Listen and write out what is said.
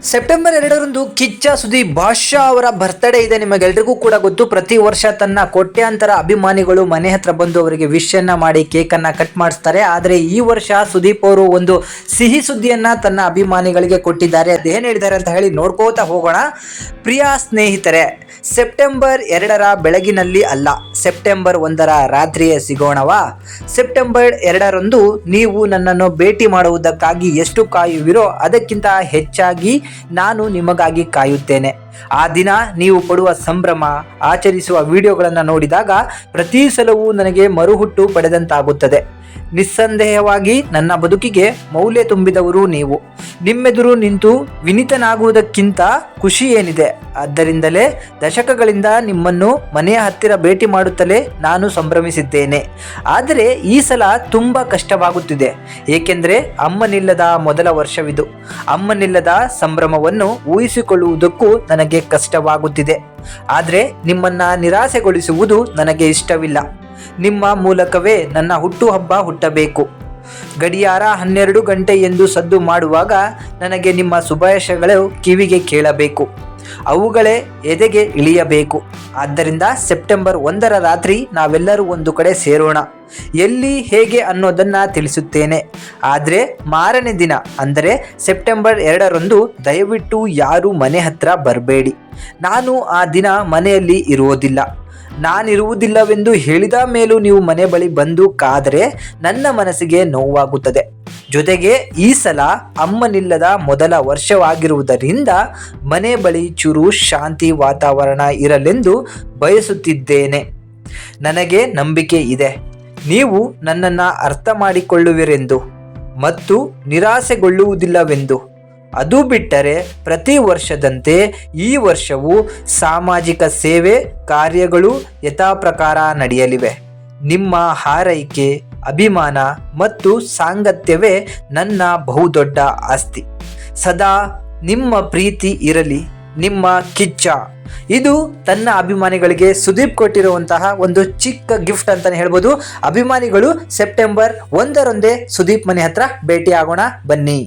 September 2ರಂದು Kichcha Sudeep ಬಾದ್ಶಾ ಅವರ birthday ಇದೆ. ನಿಮಗೆಲ್ರಿಗೂ ಕೂಡ ಗೊತ್ತು. ಪ್ರತಿ ವರ್ಷ ತನ್ನ ಕೋಟ್ಯಾಂತರ ಅಭಿಮಾನಿಗಳು ಮನೆ ಹತ್ರ ಬಂದು ಅವರಿಗೆ ವಿಶ್ ಅನ್ನ ಮಾಡಿ ಕೇಕ್ ಅನ್ನ ಕಟ್ ಮಾಡಿಸ್ತಾರೆ. ಆದರೆ ಈ ವರ್ಷ ಸುದೀಪ್ ಅವರು ಒಂದು ಸಿಹಿ ಸುದ್ದಿಯನ್ನ ತನ್ನ ಅಭಿಮಾನಿಗಳಿಗೆ ಕೊಟ್ಟಿದ್ದಾರೆ. ಅದೇನು ಹೇಳಿದ್ದಾರೆ ಅಂತ ಹೇಳಿ ನೋಡ್ಕೋತಾ ಹೋಗೋಣ. ಪ್ರಿಯ ಸ್ನೇಹಿತರೆ, ಸೆಪ್ಟೆಂಬರ್ 2ರ ಬೆಳಗಿನಲ್ಲಿ ಅಲ್ಲ, ಸೆಪ್ಟೆಂಬರ್ 1ರ ರಾತ್ರಿಯೇ ಸಿಗೋಣವಾ? ಸೆಪ್ಟೆಂಬರ್ 2ರಂದು ನೀವು ನನ್ನನ್ನು ಭೇಟಿ ಮಾಡುವುದಕ್ಕಾಗಿ ಎಷ್ಟು ಕಾಯುವಿರೋ ಅದಕ್ಕಿಂತ ಹೆಚ್ಚಾಗಿ ನಾನು ನಿಮಗಾಗಿ ಕಾಯುತ್ತೇನೆ. ಆ ದಿನ ನೀವು ಪಡುವ ಸಂಭ್ರಮ, ಆಚರಿಸುವ ವಿಡಿಯೋಗಳನ್ನು ನೋಡಿದಾಗ ಪ್ರತಿ ಸಲವೂ ನನಗೆ ಮರುಹುಟ್ಟು ಪಡೆದಂತಾಗುತ್ತದೆ. ನಿಸ್ಸಂದೇಹವಾಗಿ ನನ್ನ ಬದುಕಿಗೆ ಮೌಲ್ಯ ತುಂಬಿದವರು ನೀವು. ನಿಮ್ಮೆದುರು ನಿಂತು ವಿನಿತನಾಗುವುದಕ್ಕಿಂತ ಖುಷಿ ಏನಿದೆ? ಆದ್ದರಿಂದಲೇ ದಶಕಗಳಿಂದ ನಿಮ್ಮನ್ನು ಮನೆಯ ಹತ್ತಿರ ಭೇಟಿ ಮಾಡುತ್ತಲೇ ನಾನು ಸಂಭ್ರಮಿಸಿದ್ದೇನೆ. ಆದರೆ ಈ ಸಲ ತುಂಬ ಕಷ್ಟವಾಗುತ್ತಿದೆ. ಏಕೆಂದರೆ ಅಮ್ಮನಿಲ್ಲದ ಮೊದಲ ವರ್ಷವಿದು. ಅಮ್ಮನಿಲ್ಲದ ಸಂಭ್ರಮವನ್ನು ಊಹಿಸಿಕೊಳ್ಳುವುದಕ್ಕೂ ನನಗೆ ಕಷ್ಟವಾಗುತ್ತಿದೆ. ಆದರೆ ನಿಮ್ಮನ್ನ ನಿರಾಸೆಗೊಳಿಸುವುದು ನನಗೆ ಇಷ್ಟವಿಲ್ಲ. ನಿಮ್ಮ ಮೂಲಕವೇ ನನ್ನ ಹುಟ್ಟುಹಬ್ಬ ಹುಟ್ಟಬೇಕು. ಗಡಿಯಾರ 12 ಗಂಟೆ ಎಂದು ಸದ್ದು ಮಾಡುವಾಗ ನನಗೆ ನಿಮ್ಮ ಶುಭಾಶಯಗಳು ಕಿವಿಗೆ ಕೇಳಬೇಕು. ಅವುಗಳೇ ಎದೆಗೆ ಇಳಿಯಬೇಕು. ಆದ್ದರಿಂದ ಸೆಪ್ಟೆಂಬರ್ 1ರ ರಾತ್ರಿ ನಾವೆಲ್ಲರೂ ಒಂದು ಕಡೆ ಸೇರೋಣ. ಎಲ್ಲಿ, ಹೇಗೆ ಅನ್ನೋದನ್ನು ತಿಳಿಸುತ್ತೇನೆ. ಆದರೆ ಮಾರನೇ ದಿನ ಅಂದರೆ ಸೆಪ್ಟೆಂಬರ್ 2ರಂದು ದಯವಿಟ್ಟು ಯಾರೂ ಮನೆ ಹತ್ರ ಬರಬೇಡಿ. ನಾನು ಆ ದಿನ ಮನೆಯಲ್ಲಿ ಇರುವುದಿಲ್ಲ. ನಾನಿರುವುದಿಲ್ಲವೆಂದು ಹೇಳಿದ ಮೇಲೂ ನೀವು ಮನೆ ಬಳಿ ಬಂದು ಕಾದರೆ ನನ್ನ ಮನಸ್ಸಿಗೆ ನೋವಾಗುತ್ತದೆ. ಜೊತೆಗೆ ಈ ಸಲ ಅಮ್ಮನಿಲ್ಲದ ಮೊದಲ ವರ್ಷವಾಗಿರುವುದರಿಂದ ಮನೆ ಬಳಿ ಚೂರು ಶಾಂತಿ ವಾತಾವರಣ ಇರಲೆಂದು ಬಯಸುತ್ತಿದ್ದೇನೆ. ನನಗೆ ನಂಬಿಕೆ ಇದೆ, ನೀವು ನನ್ನನ್ನು ಅರ್ಥ ಮಾಡಿಕೊಳ್ಳುವಿರೆಂದು ಮತ್ತು ನಿರಾಸೆಗೊಳ್ಳುವುದಿಲ್ಲವೆಂದು. ಅದು ಬಿಟ್ಟರೆ ಪ್ರತಿ ವರ್ಷದಂತೆ ಈ ವರ್ಷವೂ ಸಾಮಾಜಿಕ ಸೇವೆ ಕಾರ್ಯಗಳು ಯಥಾಪ್ರಕಾರ ನಡೆಯಲಿವೆ. ನಿಮ್ಮ ಹಾರೈಕೆ, ಅಭಿಮಾನ ಮತ್ತು ಸಾಂಗತ್ಯವೇ ನನ್ನ ಬಹುದೊಡ್ಡ ಆಸ್ತಿ. ಸದಾ ನಿಮ್ಮ ಪ್ರೀತಿ ಇರಲಿ. ನಿಮ್ಮ ಕಿಚ್ಚ. ಇದು ತನ್ನ ಅಭಿಮಾನಿಗಳಿಗೆ ಸುದೀಪ್ ಕೊಟ್ಟಿರುವಂತಹ ಒಂದು ಚಿಕ್ಕ ಗಿಫ್ಟ್ ಅಂತಲೇ ಹೇಳ್ಬೋದು. ಅಭಿಮಾನಿಗಳು ಸೆಪ್ಟೆಂಬರ್ 1ರಂದೇ ಸುದೀಪ್ ಮನೆ ಹತ್ರ ಭೇಟಿ ಆಗೋಣ ಬನ್ನಿ.